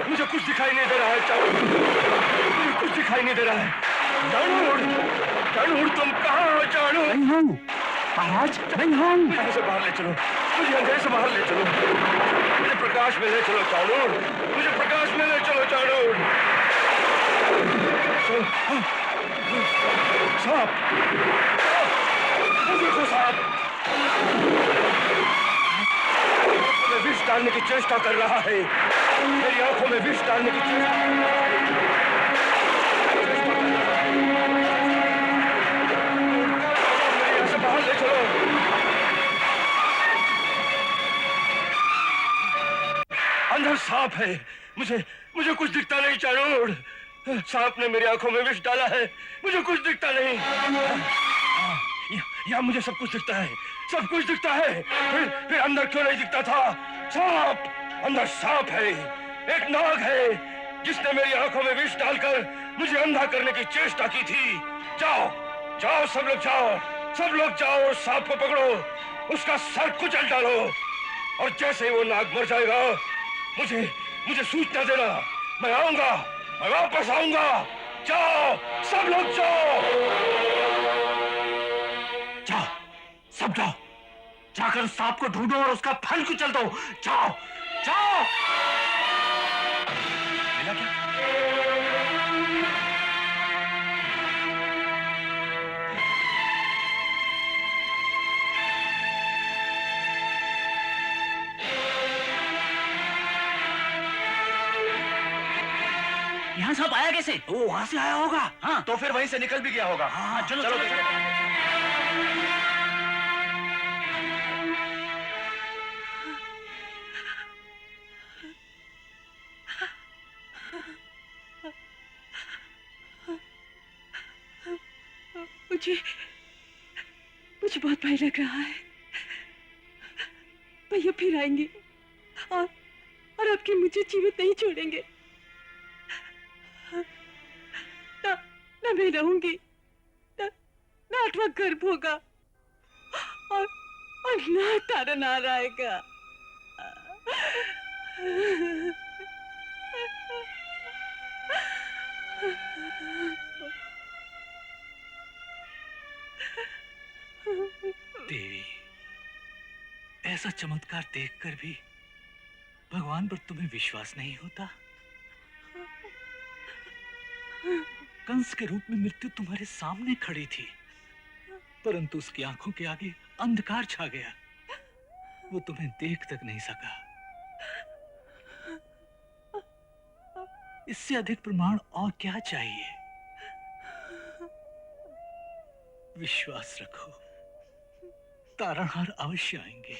[SPEAKER 4] मुझे कुछ दिखाई नहीं दे रहा है चाणूर, मुझे कुछ दिखाई नहीं दे रहा है। चाणूर, चाणूर तुम कहाँ हो चाणूर?
[SPEAKER 13] नहीं हूँ महाराज, नहीं हूँ।
[SPEAKER 4] मुझे यहाँ से बाहर ले चलो, मुझे अंधेरे से बाहर ले चलो, मुझे प्रकाश में ले चलो चाणूर, मुझे प्रकाश में ले चलो चाणूर। सांप, देखो सांप में विष डालने की चेष्टा कर रहा है, मेरी आंखों में विष डालने की चेष्टा कर रहा है। मेरे यहाँ से बाहर ले चलो। अंदर सांप है, मुझे कुछ दिखता नहीं चाणूर, सांप ने मेरी आंखों में विष डाला है, मुझे कुछ दिखता नहीं। यहाँ मुझे सब कुछ दिखता है, सब कुछ दिखता है, फिर अंदर क्यों नहीं दिखता था? सांप, अंदर सांप है, एक नाग है जिसने मेरी आंखों में विष डालकर मुझे अंधा करने की चेष्टा की थी। जाओ जाओ सब लोग जाओ, सब लोग जाओ और सांप को पकड़ो, उसका सर कुचल डालो, और जैसे ही वो नाग मर जाएगा मुझे सूचना देना, मैं आऊंगा, मैं वापस आऊंगा। जाओ सब लोग जाओ,
[SPEAKER 13] जाओ सब जाओ, जाकर उस सांप को ढूंढो और उसका फल कुचल दो। जाओ जाओ।
[SPEAKER 4] मिला क्या?
[SPEAKER 13] यहाँ सांप आया कैसे? वो वहां से आया होगा। हाँ
[SPEAKER 3] तो फिर वहीं से निकल भी गया होगा।
[SPEAKER 13] हाँ चलो
[SPEAKER 3] चलो,
[SPEAKER 13] चलो, चलो।
[SPEAKER 6] मुझे बहुत भय लग रहा है। भैया फिर आएंगे और आपके मुझे जीवित नहीं छोड़ेंगे। ना मैं रहूंगी, ना आठवां गर्भ होगा, और ना तारन आ आएगा।
[SPEAKER 9] देवी, ऐसा चमत्कार देखकर भी भगवान पर तुम्हें विश्वास नहीं होता? कंस के रूप में मृत्यु तुम्हारे सामने खड़ी थी, परंतु उसकी आंखों के आगे अंधकार छा गया, वो तुम्हें देख तक नहीं सका। इससे अधिक प्रमाण और क्या चाहिए? विश्वास रखो, तारणहार अवश्य आएंगे,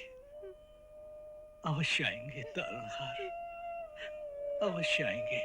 [SPEAKER 9] अवश्य आएंगे, तारणहार अवश्य आएंगे।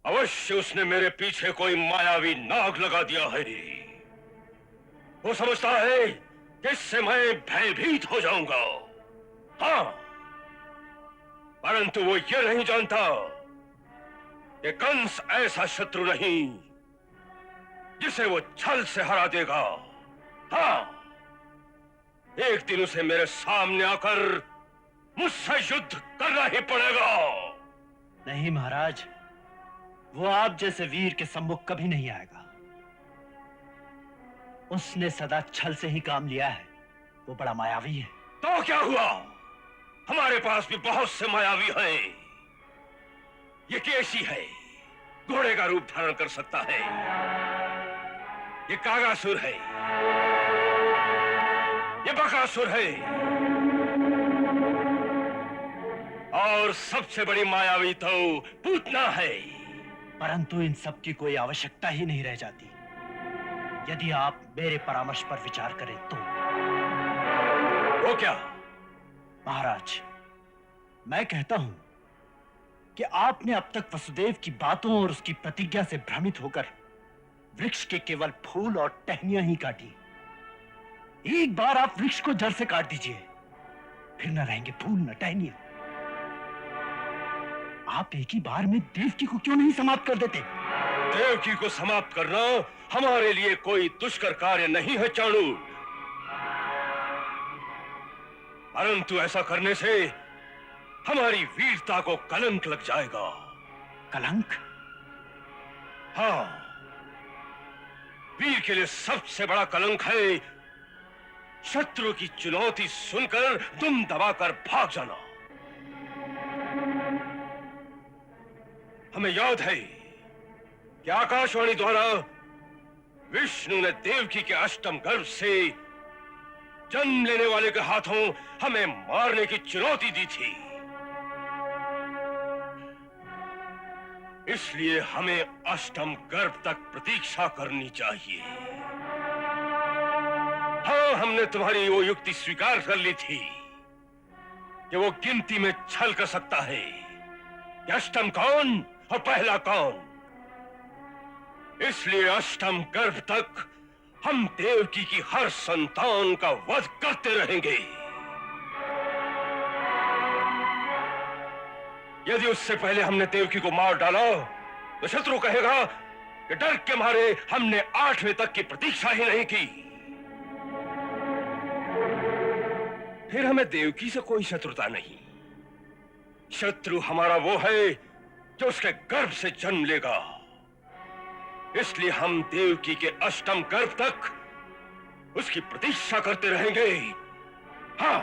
[SPEAKER 4] अवश्य उसने मेरे पीछे कोई मायावी नाग लगा दिया है। वो समझता है कि इससे मैं भयभीत हो जाऊंगा। हाँ, परंतु वो ये नहीं जानता कि कंस ऐसा शत्रु नहीं जिसे वो छल से हरा देगा। हाँ, एक दिन उसे मेरे सामने आकर मुझसे युद्ध करना ही पड़ेगा।
[SPEAKER 2] नहीं महाराज, वो आप जैसे वीर के सम्मुख कभी नहीं आएगा। उसने सदा छल से ही काम लिया है। वो बड़ा मायावी है।
[SPEAKER 4] तो क्या हुआ, हमारे पास भी बहुत से मायावी हैं। ये केशी है, घोड़े का रूप धारण कर सकता है। ये कागासुर है, ये बकासुर है, और सबसे बड़ी मायावी तो पूतना है।
[SPEAKER 2] परंतु इन सब की कोई आवश्यकता ही नहीं रह जाती यदि आप मेरे परामर्श पर विचार करें तो।
[SPEAKER 4] वो क्या?
[SPEAKER 2] महाराज, मैं कहता हूं कि आपने अब तक वसुदेव की बातों और उसकी प्रतिज्ञा से भ्रमित होकर वृक्ष के केवल फूल और टहनियां ही काटी। एक बार आप वृक्ष को जड़ से काट दीजिए, फिर न रहेंगे फूल न टहनियां। आप एक ही बार में देवकी को क्यों नहीं समाप्त कर देते?
[SPEAKER 4] देवकी को समाप्त करना हमारे लिए कोई दुष्कर कार्य नहीं है चाणूर, परंतु ऐसा करने से हमारी वीरता को कलंक लग जाएगा।
[SPEAKER 2] कलंक?
[SPEAKER 4] हाँ, वीर के लिए सबसे बड़ा कलंक है शत्रु की चुनौती सुनकर दुम दबाकर भाग जाना। हमें याद है कि आकाशवाणी द्वारा विष्णु ने देवकी के अष्टम गर्भ से जन्म लेने वाले के हाथों हमें मारने की चुनौती दी थी। इसलिए हमें अष्टम गर्भ तक प्रतीक्षा करनी चाहिए। हाँ, हमने तुम्हारी वो युक्ति स्वीकार कर ली थी कि वो गिनती में छल कर सकता है कि अष्टम कौन और पहला कौन। इसलिए अष्टम गर्भ तक हम देवकी की हर संतान का वध करते रहेंगे। यदि उससे पहले हमने देवकी को मार डाला तो शत्रु कहेगा कि डर के मारे हमने 8वें तक की प्रतीक्षा ही नहीं की। फिर हमें देवकी से कोई शत्रुता नहीं। शत्रु हमारा वो है जो उसके गर्भ से जन्म लेगा। इसलिए हम देवकी के अष्टम गर्भ तक उसकी प्रतीक्षा करते रहेंगे। हाँ,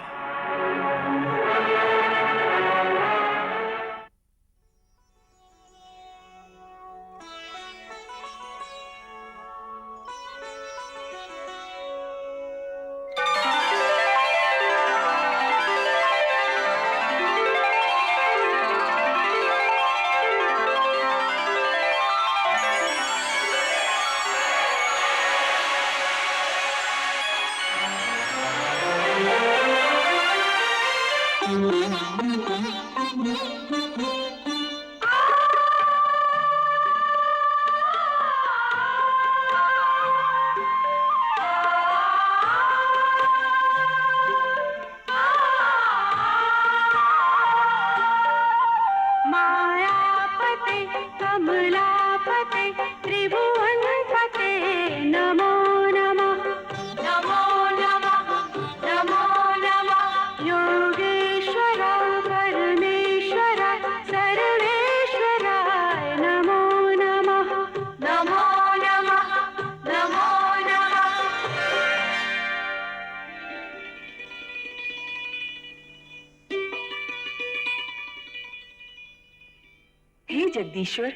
[SPEAKER 7] जगदीश्वर,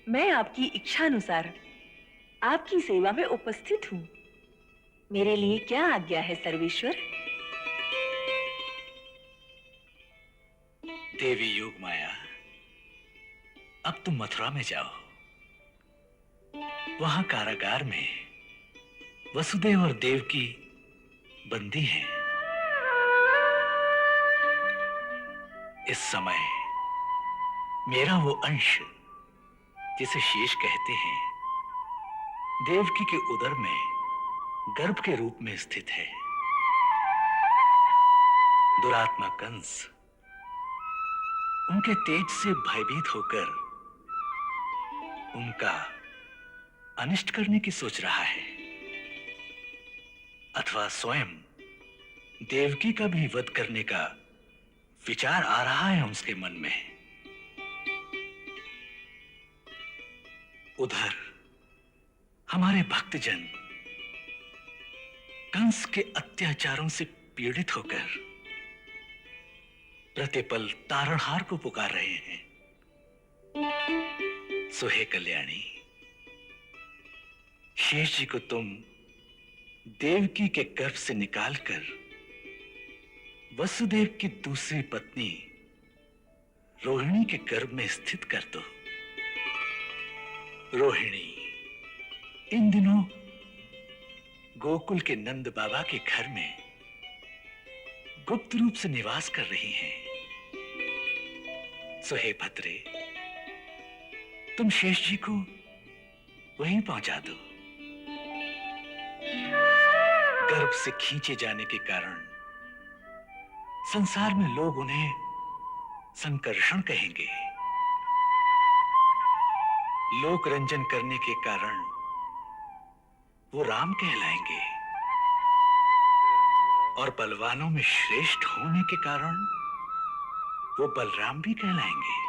[SPEAKER 7] मैं आपकी इच्छानुसार आपकी सेवा में उपस्थित हूँ। मेरे लिए क्या आज्ञा है सर्वेश्वर?
[SPEAKER 9] देवी योग माया, अब तुम मथुरा में जाओ। वहां कारागार में वसुदेव और देवकी बंदी हैं। इस समय मेरा वो अंश जिसे शेष कहते हैं, देवकी के उदर में गर्भ के रूप में स्थित है। दुरात्मा कंस उनके तेज से भयभीत होकर उनका अनिष्ट करने की सोच रहा है, अथवा स्वयं देवकी का भी वध करने का विचार आ रहा है उसके मन में। उधर हमारे भक्तजन कंस के अत्याचारों से पीड़ित होकर प्रतिपल तारणहार को पुकार रहे हैं। सो हे कल्याणी, शेष जी को तुम देवकी के गर्भ से निकालकर वसुदेव की दूसरी पत्नी रोहिणी के गर्भ में स्थित कर दो। रोहिणी इन दिनों गोकुल के नंद बाबा के घर में गुप्त रूप से निवास कर रही हैं। सो हे भद्रे, तुम शेष जी को वहीं पहुंचा दो। गर्भ से खींचे जाने के कारण संसार में लोग उन्हें संकर्षण कहेंगे। लोक रंजन करने के कारण वो राम कहलाएंगे और बलवानों में श्रेष्ठ होने के कारण वो बलराम भी कहलाएंगे।